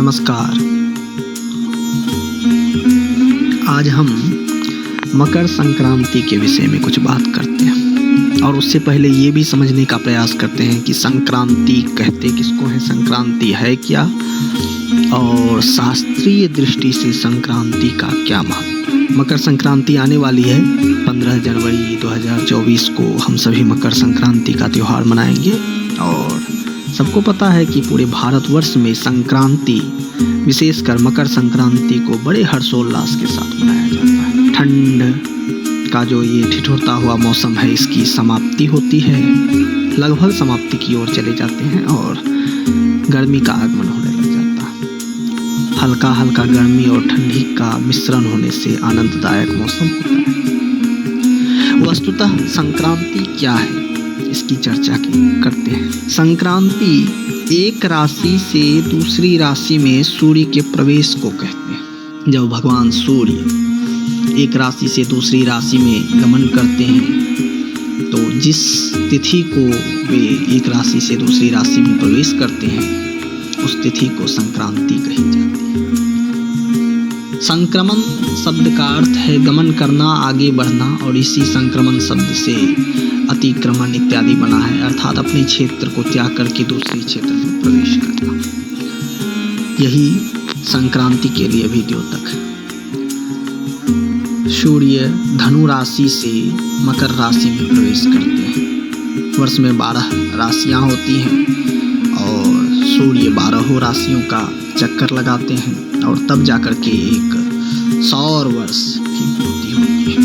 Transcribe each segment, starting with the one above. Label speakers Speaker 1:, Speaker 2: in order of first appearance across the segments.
Speaker 1: नमस्कार। आज हम मकर संक्रांति के विषय में कुछ बात करते हैं और उससे पहले ये भी समझने का प्रयास करते हैं कि संक्रांति कहते किसको है, संक्रांति है क्या और शास्त्रीय दृष्टि से संक्रांति का क्या महत्व। मकर संक्रांति आने वाली है 15 जनवरी 2024 को हम सभी मकर संक्रांति का त्यौहार मनाएंगे और सबको पता है कि पूरे भारतवर्ष में संक्रांति विशेषकर मकर संक्रांति को बड़े हर्षोल्लास के साथ मनाया जाता है। ठंड का जो ये ठिठुरता हुआ मौसम है इसकी समाप्ति होती है, लगभग समाप्ति की ओर चले जाते हैं और गर्मी का आगमन होने लग जाता है। हल्का हल्का गर्मी और ठंडी का मिश्रण होने से आनंददायक मौसम होता है। वस्तुतः संक्रांति क्या है इसकी चर्चा करते हैं। संक्रांति एक राशि से दूसरी राशि में सूर्य के प्रवेश को कहते हैं। जब भगवान सूर्य एक राशि से दूसरी राशि में गमन करते हैं तो जिस तिथि को वे एक राशि से दूसरी राशि में प्रवेश करते हैं उस तिथि को संक्रांति कही जाती है। संक्रमण शब्द का अर्थ है गमन करना, आगे बढ़ना और इसी संक्रमण शब्द से अतिक्रमण इत्यादि बना है, अर्थात अपने क्षेत्र को त्याग करके दूसरे क्षेत्र में प्रवेश करना। यही संक्रांति के लिए भी द्योतक है। सूर्य धनु राशि से मकर राशि में प्रवेश करते हैं। वर्ष में 12 राशियां होती हैं और सूर्य 12 राशियों का चक्कर लगाते हैं और तब जाकर के एक सौर वर्ष की पूर्ति होती है।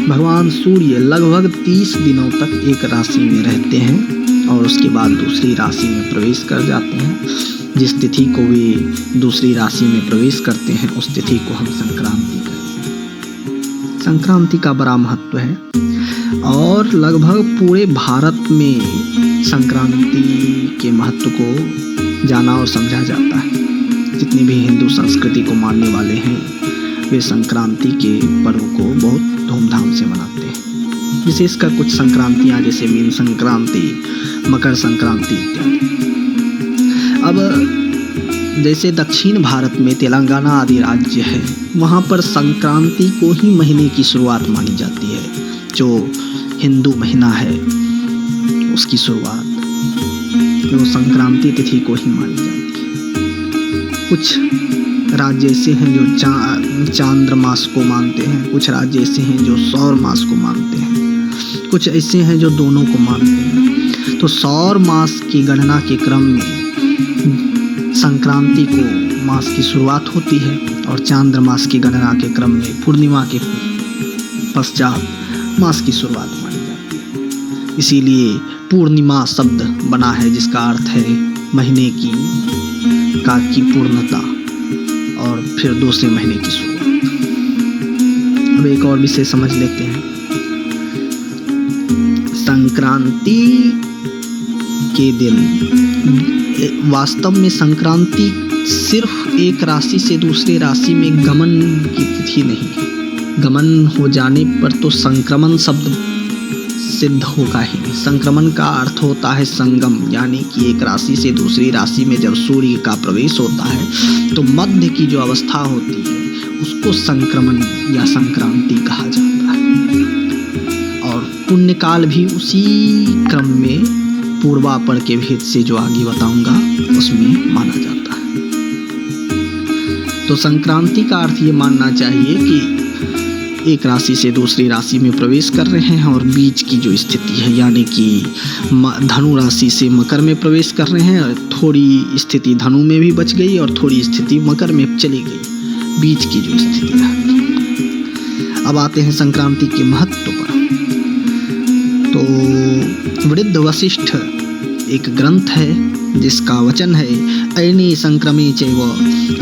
Speaker 1: भगवान सूर्य लगभग 30 दिनों तक एक राशि में रहते हैं और उसके बाद दूसरी राशि में प्रवेश कर जाते हैं। जिस तिथि को वे दूसरी राशि में प्रवेश करते हैं उस तिथि को हम संक्रांति कहते हैं। संक्रांति का बड़ा महत्व है और लगभग पूरे भारत में संक्रांति के महत्व को जाना और समझा जाता है। जितने भी हिंदू संस्कृति को मानने वाले हैं वे संक्रांति के पर्व को बहुत धूमधाम से मनाते हैं। विशेषकर कुछ संक्रांतियां जैसे मीन संक्रांति, मकर संक्रांति इत्यादि। अब जैसे दक्षिण भारत में तेलंगाना आदि राज्य है, वहाँ पर संक्रांति को ही महीने की शुरुआत मानी जाती है। जो हिंदू महीना है उसकी शुरुआत वो संक्रांति तिथि को ही मानी जाती है। कुछ राज्य ऐसे हैं जो चांद्र मास को मानते हैं, कुछ राज्य ऐसे हैं जो सौर मास को मानते हैं, कुछ ऐसे हैं जो दोनों को मानते हैं। तो सौर मास की गणना के क्रम में संक्रांति को मास की शुरुआत होती है और चांद्र मास की गणना के क्रम में पूर्णिमा के पश्चात मास की शुरुआत मानी जाती है। इसीलिए पूर्णिमा शब्द बना है जिसका अर्थ है महीने की पूर्णता और फिर दूसरे महीने की शुरुआत। अब एक और विषय समझ लेते हैं। संक्रांति के दिन वास्तव में संक्रांति सिर्फ एक राशि से दूसरे राशि में गमन की तिथि नहीं है। गमन हो जाने पर तो संक्रमण शब्द सिद्ध होगा ही नहीं। संक्रमण का अर्थ होता है संगम, यानी कि एक राशि से दूसरी राशि में जब सूर्य का प्रवेश होता है तो मध्य की जो अवस्था होती है उसको संक्रमण या संक्रांति कहा जाता है। और पुण्यकाल भी उसी क्रम में पूर्वापर के भेद से जो आगे बताऊंगा उसमें माना जाता है। तो संक्रांति का अर्थ ये मानना चाहिए कि एक राशि से दूसरी राशि में प्रवेश कर रहे हैं और बीच की जो स्थिति है, यानी कि धनु राशि से मकर में प्रवेश कर रहे हैं। थोड़ी स्थिति धनु में भी बच गई और थोड़ी स्थिति मकर में चली गई, बीच की जो स्थिति है। अब आते हैं संक्रांति के महत्व पर। तो वृद्ध वशिष्ठ एक ग्रंथ है जिसका वचन है अयनी संक्रमे चैव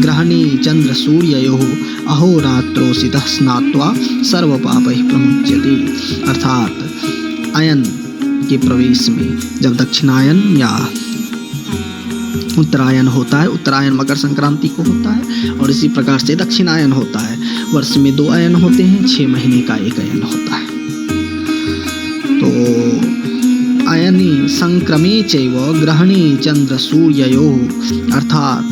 Speaker 1: ग्रहणे चंद्र सूर्ययोः अहोरात्रो सितः स्नात्वा सर्व पापैः प्रमुच्यते। अर्थात अयन के प्रवेश में जब दक्षिणायन या उत्तरायण होता है, उत्तरायण मकर संक्रांति को होता है और इसी प्रकार से दक्षिणायन होता है। वर्ष में 2 अयन होते हैं, 6 महीने का एक अयन होता है। तो अयनी संक्रमे चैव ग्रहणे चंद्र सूर्ययोः अर्थात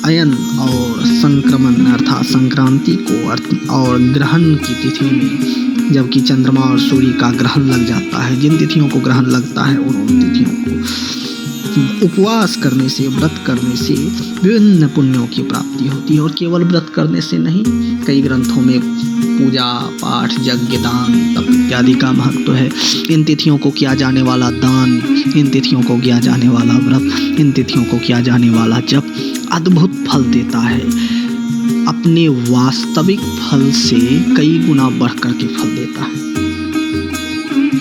Speaker 1: अयन और संक्रमण अर्थात संक्रांति को और ग्रहण की तिथि में, जबकि चंद्रमा और सूर्य का ग्रहण लग जाता है, जिन तिथियों को ग्रहण लगता है उन तिथियों को उपवास करने से, व्रत करने से विभिन्न पुण्यों की प्राप्ति होती है। और केवल व्रत करने से नहीं, कई ग्रंथों में पूजा पाठ, यज्ञ, दान, तप इत्यादि का महत्व है। इन तिथियों को किया जाने वाला दान, इन तिथियों को किया जाने वाला व्रत, इन तिथियों को किया जाने वाला जप अद्भुत फल देता है। अपने वास्तविक फल से कई गुना बढ़ कर के फल देता है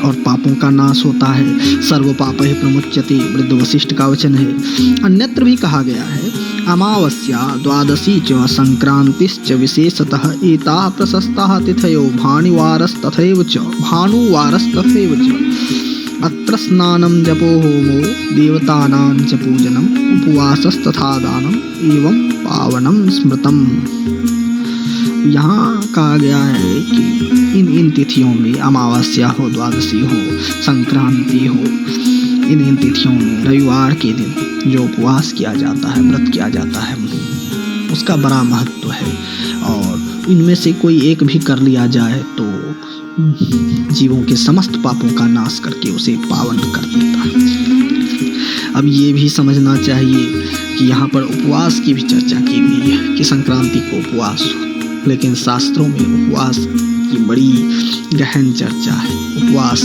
Speaker 1: और पापों का नाश होता है। सर्व पापैः प्रमुच्यते, वृद्ध वशिष्ठ का वचन है। अन्यत्र भी कहा गया है, अमावस्या द्वादशी च संक्रांतिश्च विशेषतः एताः प्रशस्ताः तिथयो भानुवारस्तथैव च अत्र स्नानं जपो होमो देवतानां च पूजनम् उपवासस्तथा दानम् एवं पावनं स्मृतम्। यहाँ कहा गया है कि इन तिथियों में, अमावस्या हो, द्वादशी हो, संक्रांति हो, इन तिथियों में रविवार के दिन जो उपवास किया जाता है, व्रत किया जाता है, उसका बड़ा महत्व है। और इनमें से कोई एक भी कर लिया जाए तो जीवों के समस्त पापों का नाश करके उसे पावन कर देता है। अब ये भी समझना चाहिए कि यहाँ पर उपवास की भी चर्चा की गई है कि संक्रांति को उपवास हो, लेकिन शास्त्रों में उपवास की बड़ी गहन चर्चा है। उपवास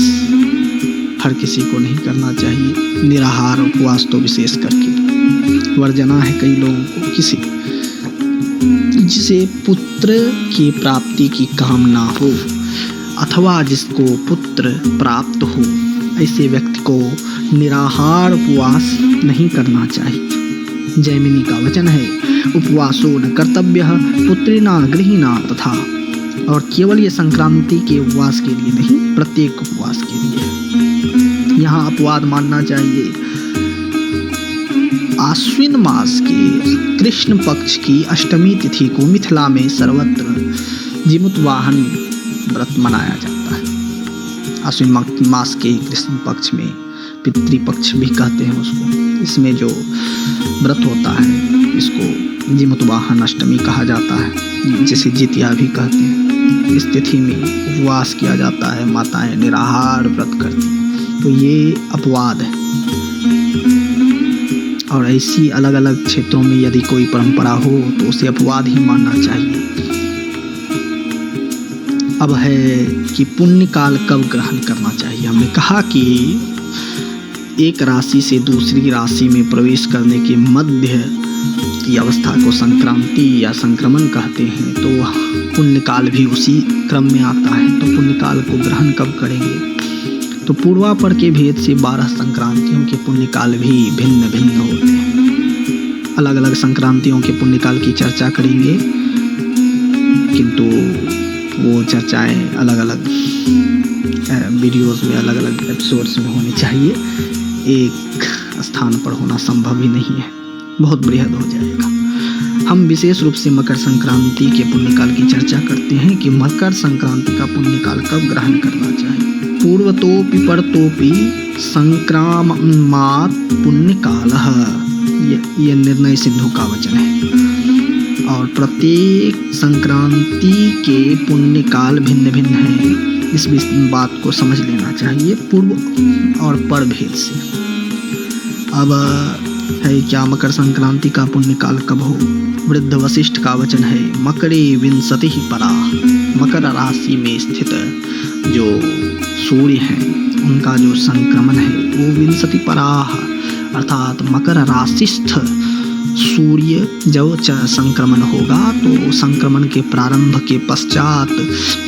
Speaker 1: हर किसी को नहीं करना चाहिए, निराहार उपवास तो विशेष करके वर्जना है कई लोगों को। किसी जिसे पुत्र की प्राप्ति की कामना हो अथवा जिसको पुत्र प्राप्त हो, ऐसे व्यक्ति को निराहार उपवास नहीं करना चाहिए। जैमिनी का वचन है, उपवासो न कर्तव्यः पुत्रिणा गृहिणा तथा। और केवल ये संक्रांति के उपवास के लिए नहीं, प्रत्येक उपवास के लिए। यहाँ अपवाद मानना चाहिए। आश्विन मास के कृष्ण पक्ष की अष्टमी तिथि को मिथिला में सर्वत्र जिमुतवाहन व्रत मनाया जाता है। आश्विन मास के कृष्ण पक्ष में पितृपक्ष भी कहते हैं उसको। इसमें जो व्रत होता है इसको जिमुतवाहन अष्टमी कहा जाता है, जिसे जितिया भी कहते हैं। इस तिथि में उपवास किया जाता है, माताएं निराहार व्रत करती हैं। तो ये अपवाद है। और ऐसी अलग अलग क्षेत्रों में यदि कोई परंपरा हो तो उसे अपवाद ही मानना चाहिए। अब है कि पुण्य काल कब ग्रहण करना चाहिए। हमने कहा कि एक राशि से दूसरी राशि में प्रवेश करने के मध्य की अवस्था को संक्रांति या संक्रमण कहते हैं। तो पुण्य काल भी उसी क्रम में आता है। तो पुण्य काल को ग्रहण कब करेंगे? तो पूर्वापर के भेद से 12 संक्रांतियों के पुण्य काल भी भिन्न भिन्न होते हैं। अलग अलग संक्रांतियों के पुण्य काल की चर्चा करेंगे, किंतु वो चर्चाएं अलग अलग वीडियोस में, अलग अलग एपिसोड्स में होनी चाहिए। एक स्थान पर होना संभव ही नहीं है, बहुत बृहद हो जाएगा। हम विशेष रूप से मकर संक्रांति के पुण्यकाल की चर्चा करते हैं कि मकर संक्रांति का पुण्यकाल कब ग्रहण करना चाहिए। पूर्वतोपि परतोपि संक्रामणात् पुण्यकालः, ये निर्णय सिंधु का वचन है। और प्रत्येक संक्रांति के पुण्यकाल भिन्न भिन्न हैं। इस बात को समझ लेना चाहिए पूर्व और पर भेद से। अब है क्या मकर संक्रांति का पुण्यकाल कब हो? वृद्ध वशिष्ठ का वचन है, मकरे विंशतिः परा। मकर राशि में स्थित जो सूर्य हैं उनका जो संक्रमण है वो विंशति पराः, अर्थात मकर राशिस्थ सूर्य जब संक्रमण होगा तो संक्रमण के प्रारंभ के पश्चात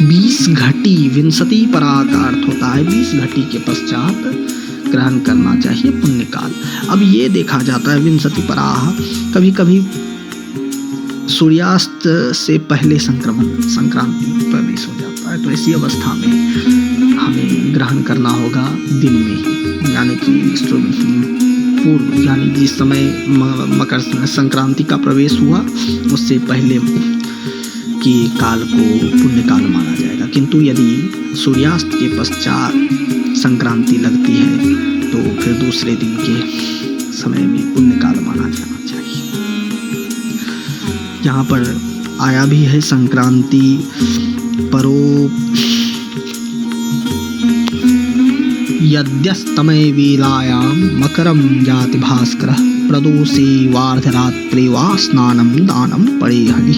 Speaker 1: 20 घटी, विंशति परा का अर्थ होता है 20 घटी के पश्चात ग्रहण करना चाहिए पुण्यकाल। अब ये देखा जाता है विंशति पराः, कभी कभी सूर्यास्त से पहले संक्रांति प्रवेश हो जाता है। तो ऐसी अवस्था में हमें ग्रहण करना होगा दिन में ही, यानी कि पूर्व, यानी जिस समय मकर संक्रांति का प्रवेश हुआ उससे पहले के काल को पुण्यकाल माना जाएगा। किंतु यदि सूर्यास्त के पश्चात संक्रांति लगती है तो फिर दूसरे दिन के समय में पुण्यकाल माना जाना चाहिए। यहाँ पर आया भी है संक्रांति परो यद्यस्तमय वेलायां मकरम जाति भास्कर प्रदोषे वार्धरात्रे वा स्नानम दानम पड़े हनि।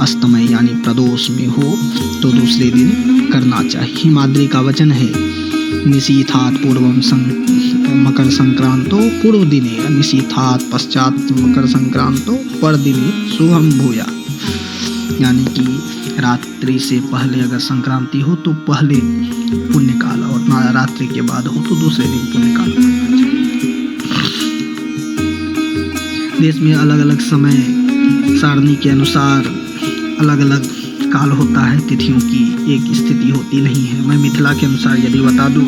Speaker 1: अस्तमय यानी प्रदोष में हो तो दूसरे दिन करना चाहिए। हिमाद्री का वचन है निशीथात् पूर्वम मकर संक्रांतो पूर्व दिने निशीथात् पश्चात मकर संक्रांतो पर दिने शुभम भूयात्। यानी कि रात्रि से पहले अगर संक्रांति हो तो पहले पुण्य काल और रात्रि के बाद हो तो दूसरे दिन पुण्य काल करना चाहिए। देश में अलग अलग समय सारणी के अनुसार अलग अलग काल होता है। तिथियों की एक स्थिति होती नहीं है। मैं मिथिला के अनुसार यदि बता दूं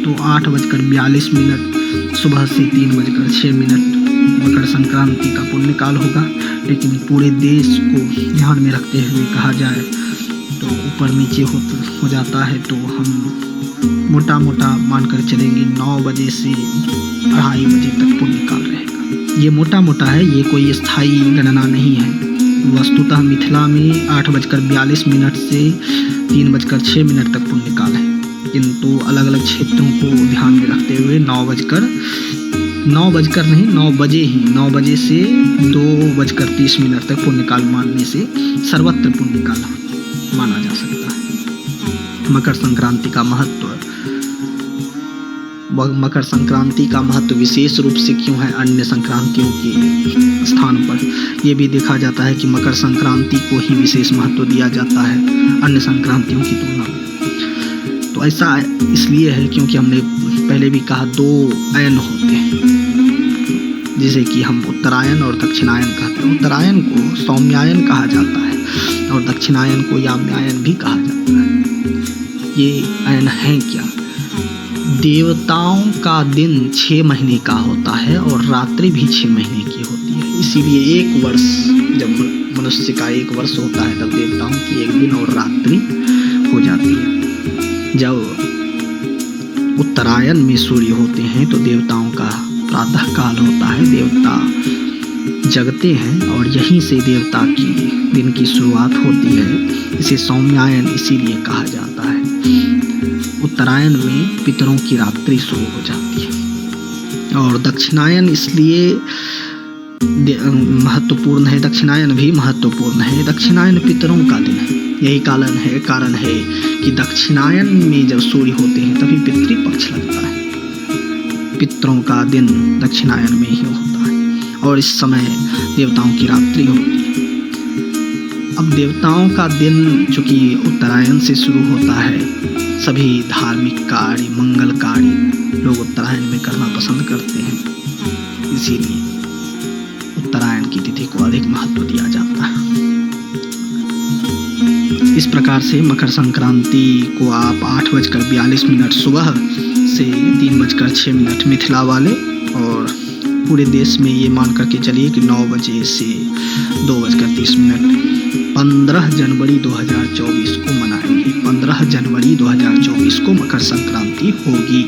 Speaker 1: तो 8:42 सुबह से 3:06 मकर संक्रांति का पुण्य काल होगा। लेकिन पूरे देश को ध्यान में रखते हुए कहा जाए तो ऊपर नीचे हो जाता है, तो हम मोटा मानकर चलेंगे 9 बजे से 2:30 बजे तक पुण्य काल रहेगा। ये मोटा है, ये कोई स्थायी गणना नहीं है। वस्तुतः मिथिला में 8:42 से 3:06 तक पुण्य काल है, किंतु अलग अलग क्षेत्रों को ध्यान में रखते हुए 9 बजे से 2:30 तक पुण्य काल मानने से सर्वत्र पुण्य काल माना जा सकता है। मकर संक्रांति का महत्व विशेष रूप से क्यों है अन्य संक्रांतियों के स्थान पर? यह भी देखा जाता है कि मकर संक्रांति को ही विशेष महत्व दिया जाता है अन्य संक्रांतियों की तुलना में। तो ऐसा इसलिए है क्योंकि हमने पहले भी कहा 2 अयन होते हैं, जिसे कि हम उत्तरायण और दक्षिणायन कहते हैं। उत्तरायण को सौम्यायन कहा जाता है और दक्षिणायन को याम्यायन भी कहा जाता है। ये अयन है क्या? देवताओं का दिन 6 महीने का होता है और रात्रि भी 6 महीने की होती है। इसीलिए एक वर्ष, जब मनुष्य का 1 वर्ष होता है, तब देवताओं की 1 दिन और रात्रि हो जाती है। जब उत्तरायण में सूर्य होते हैं तो देवताओं का प्रातः काल होता है। देवता जगते हैं और यहीं से देवता की दिन की शुरुआत होती है। इसे सौम्यायन इसीलिए कहा जाता है। उत्तरायण में पितरों की रात्रि शुरू हो जाती है और दक्षिणायन इसलिए महत्वपूर्ण है। दक्षिणायन भी महत्वपूर्ण है। दक्षिणायन पितरों का दिन है। यही कारण है कि दक्षिणायन में जब सूर्य होते हैं तभी पितृपक्ष लगता है। पितरों का दिन दक्षिणायन में ही होता है और इस समय देवताओं की रात्रि होती है। अब देवताओं का दिन चूंकि उत्तरायण से शुरू होता है, सभी धार्मिक कार्य, मंगल कार्य लोग उत्तरायण में करना पसंद करते हैं, इसीलिए उत्तरायण की तिथि को अधिक महत्व दिया जाता है। इस प्रकार से मकर संक्रांति को आप 8:42 सुबह से 3:06 मिथिला वाले और पूरे देश में ये मान करके चलिए कि 9 बजे से 2:30 15 जनवरी 2024 को मनाएंगे। 15 जनवरी 2024 को मकर संक्रांति होगी।